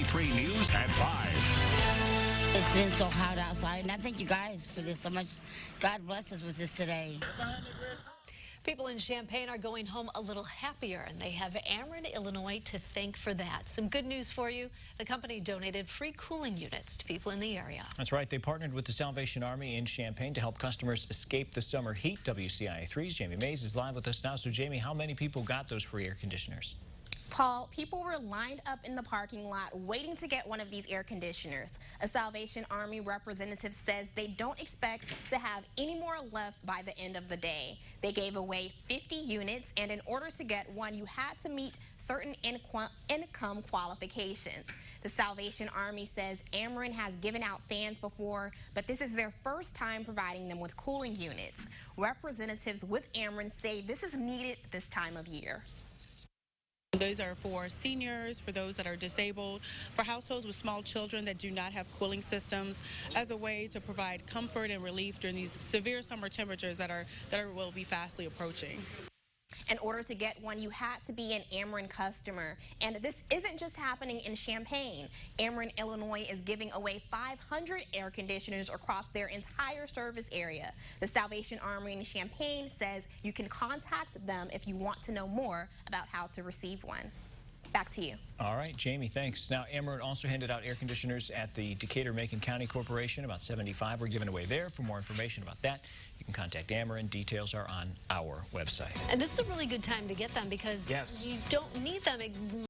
93 News at 5. It's been so hot outside, and I thank you guys for this so much. God bless us with this today. People in Champaign are going home a little happier, and they have Ameren, Illinois to thank for that. Some good news for you. The company donated free cooling units to people in the area. That's right. They partnered with the Salvation Army in Champaign to help customers escape the summer heat. WCIA 3's Jamie Mays is live with us now. So, Jamie, how many people got those free air conditioners? Paul, people were lined up in the parking lot waiting to get one of these air conditioners. A Salvation Army representative says they don't expect to have any more left by the end of the day. They gave away 50 units, and in order to get one, you had to meet certain income qualifications. The Salvation Army says Ameren has given out fans before, but this is their first time providing them with cooling units. Representatives with Ameren say this is needed this time of year. Those are for seniors, for those that are disabled, for households with small children that do not have cooling systems, as a way to provide comfort and relief during these severe summer temperatures that will be fastly approaching. In order to get one, you had to be an Ameren customer. And this isn't just happening in Champaign. Ameren, Illinois is giving away 500 air conditioners across their entire service area. The Salvation Army in Champaign says you can contact them if you want to know more about how to receive one. Back to you. All right, Jamie, thanks. Now, Ameren also handed out air conditioners at the Decatur-Macon County Corporation. About 75 were given away there. For more information about that, you can contact Ameren. Details are on our website. And this is a really good time to get them because you don't need them.